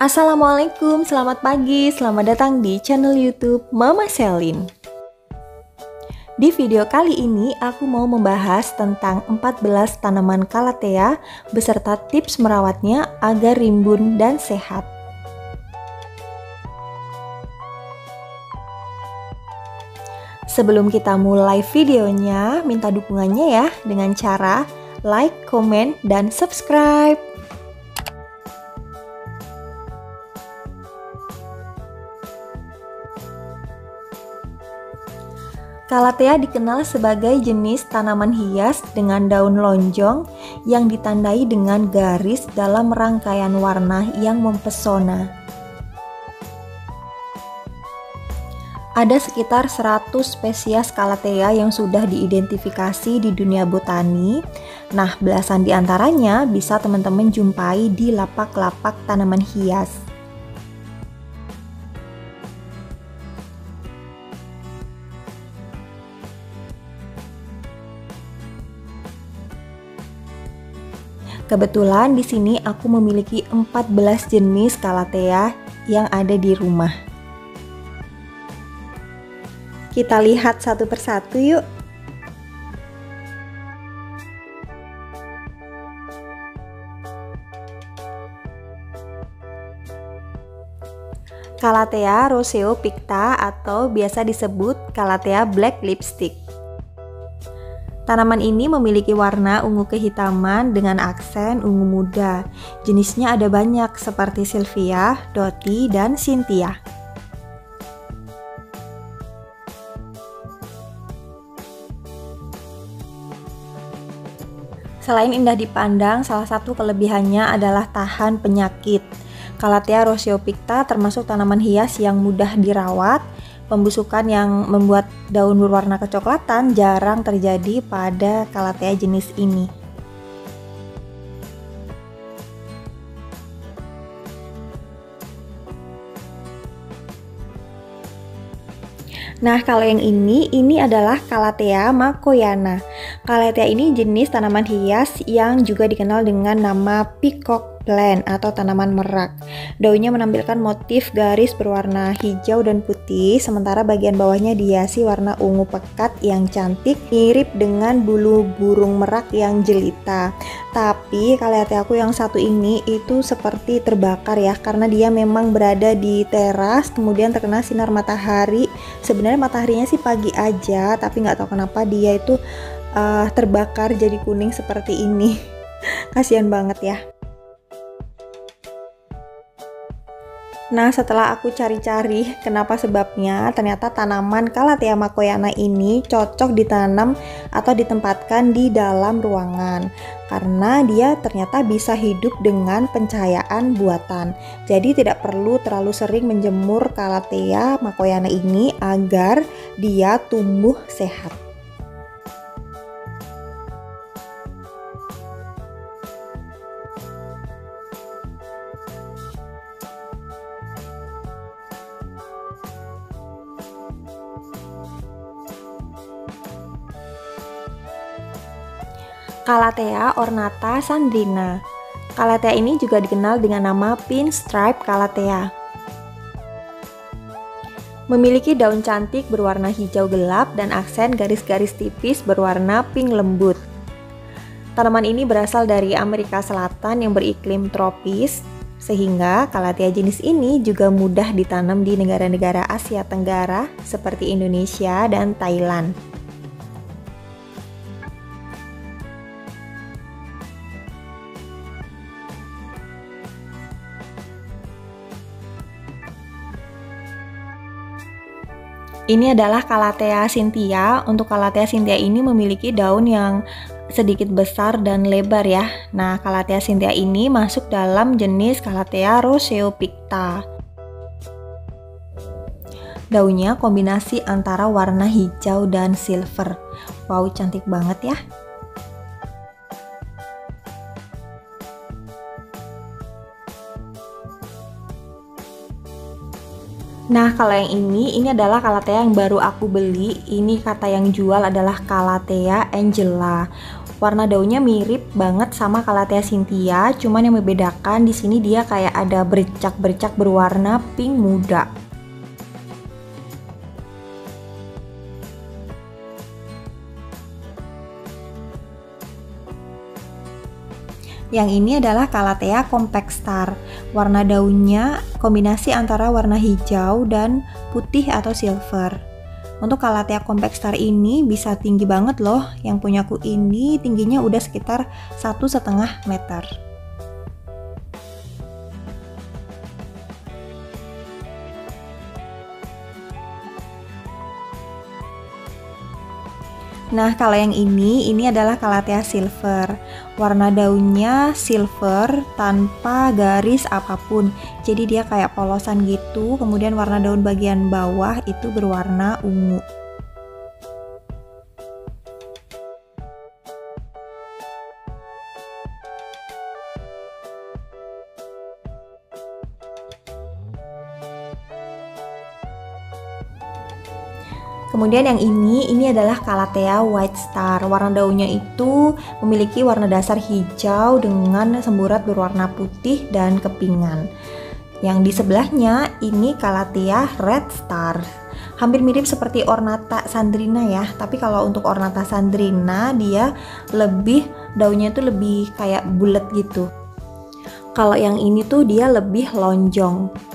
Assalamualaikum, selamat pagi, selamat datang di channel YouTube Mama Selin. Di video kali ini aku mau membahas tentang 14 tanaman Calathea beserta tips merawatnya agar rimbun dan sehat. Sebelum kita mulai videonya, minta dukungannya ya dengan cara like, komen, dan subscribe. Calathea dikenal sebagai jenis tanaman hias dengan daun lonjong yang ditandai dengan garis dalam rangkaian warna yang mempesona. Ada sekitar 100 spesies Calathea yang sudah diidentifikasi di dunia botani. Nah, belasan di antaranya bisa teman-teman jumpai di lapak-lapak tanaman hias. Kebetulan di sini aku memiliki 14 jenis Calathea yang ada di rumah. Kita lihat satu persatu yuk. Calathea roseo picta atau biasa disebut Calathea black lipstick. Tanaman ini memiliki warna ungu kehitaman dengan aksen ungu muda. Jenisnya ada banyak seperti Sylvia, Dottie, dan Cynthia. Selain indah dipandang, salah satu kelebihannya adalah tahan penyakit. Calathea roseo picta termasuk tanaman hias yang mudah dirawat. Pembusukan yang membuat daun berwarna kecoklatan jarang terjadi pada Calathea jenis ini. Nah, kalau yang ini adalah Calathea makoyana. Calathea ini jenis tanaman hias yang juga dikenal dengan nama peacock plant atau tanaman merak. Daunnya menampilkan motif garis berwarna hijau dan putih, sementara bagian bawahnya dihiasi warna ungu pekat yang cantik, mirip dengan bulu burung merak yang jelita. Tapi Calathea aku yang satu ini itu seperti terbakar ya, karena dia memang berada di teras, kemudian terkena sinar matahari. Sebenarnya mataharinya sih pagi aja, tapi nggak tahu kenapa dia itu terbakar jadi kuning seperti ini. Kasihan banget ya. Nah, setelah aku cari-cari kenapa sebabnya, ternyata tanaman Calathea makoyana ini cocok ditanam atau ditempatkan di dalam ruangan karena dia ternyata bisa hidup dengan pencahayaan buatan. Jadi tidak perlu terlalu sering menjemur Calathea makoyana ini agar dia tumbuh sehat. Calathea ornata sandrina. Calathea ini juga dikenal dengan nama pinstripe Calathea. Memiliki daun cantik berwarna hijau gelap dan aksen garis-garis tipis berwarna pink lembut. Tanaman ini berasal dari Amerika Selatan yang beriklim tropis, sehingga Calathea jenis ini juga mudah ditanam di negara-negara Asia Tenggara seperti Indonesia dan Thailand. Ini adalah Calathea Cynthia. Untuk Calathea Cynthia ini memiliki daun yang sedikit besar dan lebar ya. Nah, Calathea Cynthia ini masuk dalam jenis Calathea roseo picta. Daunnya kombinasi antara warna hijau dan silver. Wow, cantik banget ya. Nah, kalau yang ini adalah Calathea yang baru aku beli. Ini kata yang jual adalah Calathea angela. Warna daunnya mirip banget sama Calathea cynthia, cuman yang membedakan di sini dia kayak ada bercak-bercak berwarna pink muda. Yang ini adalah Calathea compact star. Warna daunnya kombinasi antara warna hijau dan putih atau silver. Untuk Calathea compact star ini bisa tinggi banget loh. Yang punyaku ini tingginya udah sekitar 1,5 meter. Nah, kalau yang ini adalah Calathea silver. Warna daunnya silver tanpa garis apapun. Jadi dia kayak polosan gitu. Kemudian warna daun bagian bawah itu berwarna ungu. Kemudian yang ini adalah Calathea white star. Warna daunnya itu memiliki warna dasar hijau dengan semburat berwarna putih dan kepingan. Yang di sebelahnya ini Calathea red star. Hampir mirip seperti Ornata sandrina ya, tapi kalau untuk Ornata sandrina dia daunnya itu lebih kayak bulat gitu. Kalau yang ini tuh dia lebih lonjong.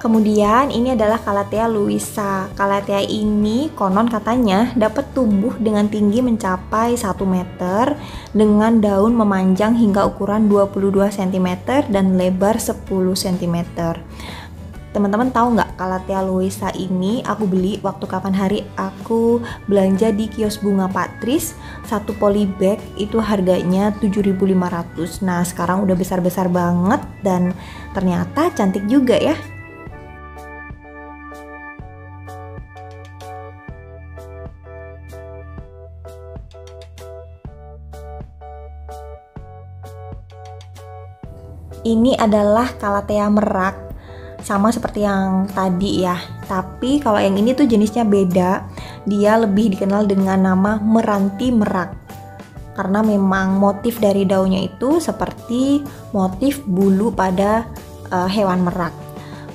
Kemudian ini adalah Calathea luisa. Calathea ini konon katanya dapat tumbuh dengan tinggi mencapai 1 meter dengan daun memanjang hingga ukuran 22 cm dan lebar 10 cm. Teman-teman tahu nggak Calathea luisa ini aku beli waktu kapan hari aku belanja di kios bunga Patris. Satu polybag itu harganya 7.500. Nah, sekarang udah besar-besar banget dan ternyata cantik juga ya. Ini adalah Calathea merak, sama seperti yang tadi ya. Tapi kalau yang ini tuh jenisnya beda. Dia lebih dikenal dengan nama meranti merak. Karena memang motif dari daunnya itu seperti motif bulu pada hewan merak.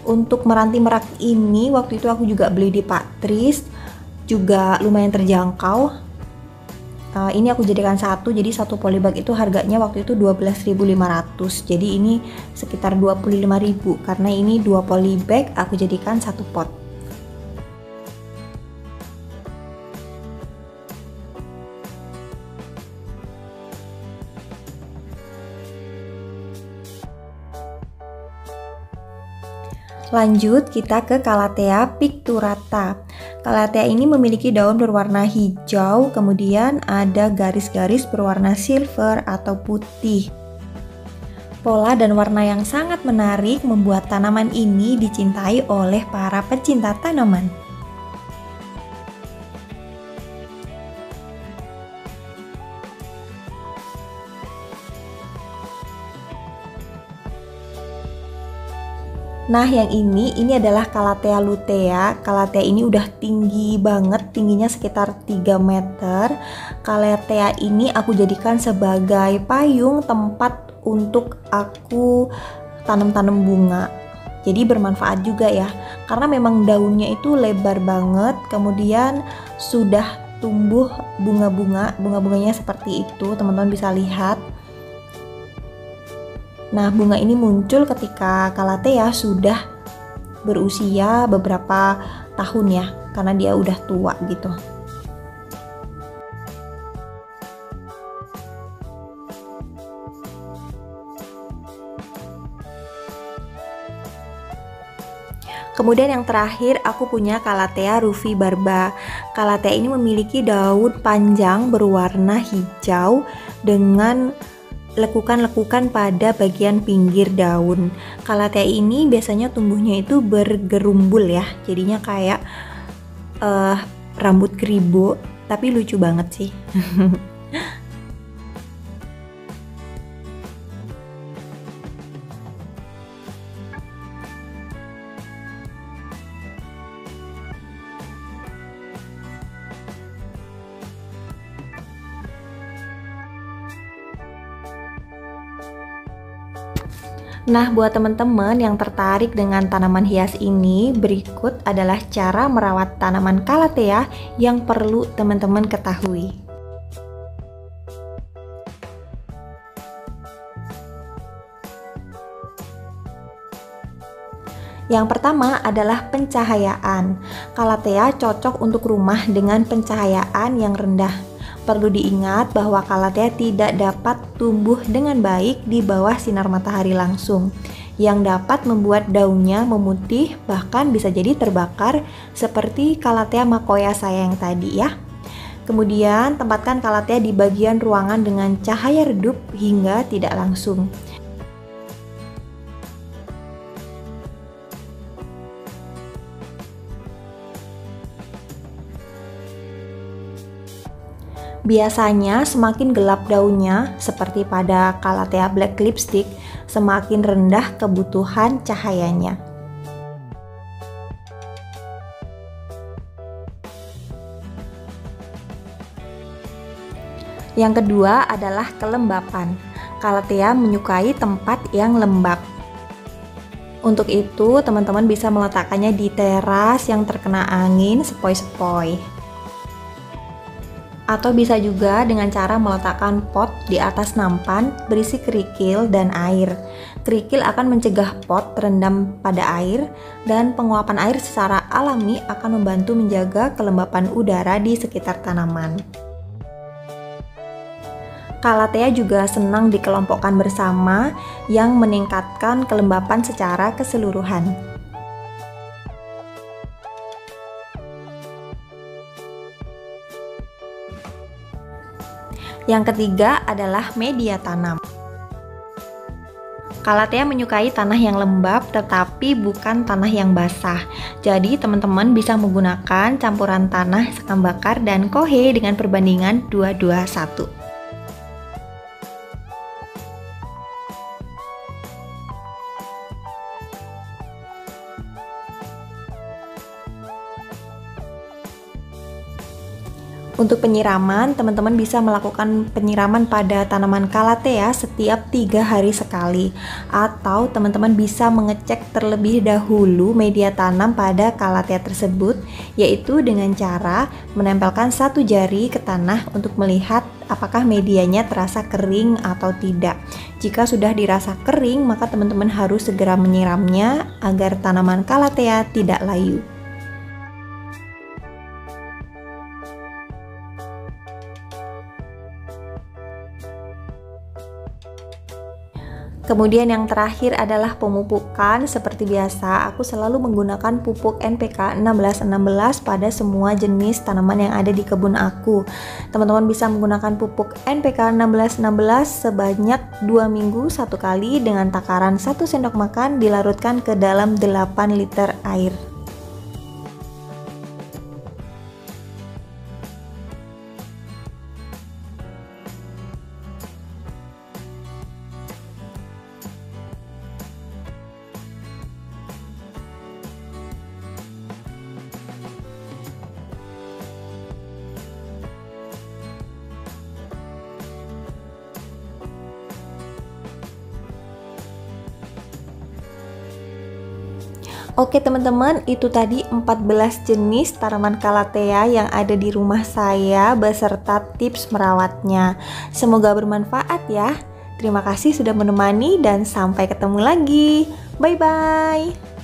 Untuk meranti merak ini waktu itu aku juga beli di Patris, juga lumayan terjangkau. Ini aku jadikan satu, jadi satu polybag itu harganya waktu itu 12.500. Jadi ini sekitar 25.000 karena ini 2 polybag aku jadikan satu pot. Lanjut kita ke Calathea picturata. Calathea ini memiliki daun berwarna hijau, kemudian ada garis-garis berwarna silver atau putih. Pola dan warna yang sangat menarik membuat tanaman ini dicintai oleh para pecinta tanaman. Nah, yang ini adalah Calathea lutea. Calathea ini udah tinggi banget, tingginya sekitar 3 meter. Calathea ini aku jadikan sebagai payung tempat untuk aku tanam-tanam bunga. Jadi bermanfaat juga ya, karena memang daunnya itu lebar banget, kemudian sudah tumbuh bunga-bunganya seperti itu, teman-teman bisa lihat. Nah, bunga ini muncul ketika Calathea sudah berusia beberapa tahun ya, karena dia udah tua gitu. Kemudian yang terakhir aku punya Calathea rufibarba. Calathea ini memiliki daun panjang berwarna hijau dengan lekukan-lekukan pada bagian pinggir daun. Calathea ini biasanya tumbuhnya itu bergerumbul ya, jadinya kayak rambut keribo, tapi lucu banget sih. Nah, buat teman-teman yang tertarik dengan tanaman hias ini, berikut adalah cara merawat tanaman Calathea yang perlu teman-teman ketahui. Yang pertama adalah pencahayaan. Calathea cocok untuk rumah dengan pencahayaan yang rendah. Perlu diingat bahwa Calathea tidak dapat tumbuh dengan baik di bawah sinar matahari langsung, yang dapat membuat daunnya memutih, bahkan bisa jadi terbakar seperti Calathea makoya saya yang tadi ya. Kemudian tempatkan Calathea di bagian ruangan dengan cahaya redup hingga tidak langsung. Biasanya semakin gelap daunnya, seperti pada Calathea Black Lipstick, semakin rendah kebutuhan cahayanya. Yang kedua adalah kelembapan. Calathea menyukai tempat yang lembab. Untuk itu, teman-teman bisa meletakkannya di teras yang terkena angin sepoi-sepoi. Atau bisa juga dengan cara meletakkan pot di atas nampan berisi kerikil dan air. Kerikil akan mencegah pot terendam pada air, dan penguapan air secara alami akan membantu menjaga kelembapan udara di sekitar tanaman. Calathea juga senang dikelompokkan bersama yang meningkatkan kelembapan secara keseluruhan. Yang ketiga adalah media tanam. Calathea menyukai tanah yang lembab tetapi bukan tanah yang basah. Jadi teman-teman bisa menggunakan campuran tanah sekam bakar dan kohe dengan perbandingan 2:1. Untuk penyiraman, teman-teman bisa melakukan penyiraman pada tanaman Calathea setiap 3 hari sekali, atau teman-teman bisa mengecek terlebih dahulu media tanam pada Calathea tersebut, yaitu dengan cara menempelkan 1 jari ke tanah untuk melihat apakah medianya terasa kering atau tidak. Jika sudah dirasa kering, maka teman-teman harus segera menyiramnya agar tanaman Calathea tidak layu. Kemudian yang terakhir adalah pemupukan. Seperti biasa, aku selalu menggunakan pupuk NPK 1616 pada semua jenis tanaman yang ada di kebun aku. Teman-teman bisa menggunakan pupuk NPK 1616 sebanyak 2 minggu 1 kali dengan takaran 1 sendok makan dilarutkan ke dalam 8 liter air. Oke teman-teman, itu tadi 14 jenis tanaman Calathea yang ada di rumah saya beserta tips merawatnya. Semoga bermanfaat ya. Terima kasih sudah menemani dan sampai ketemu lagi. Bye-bye.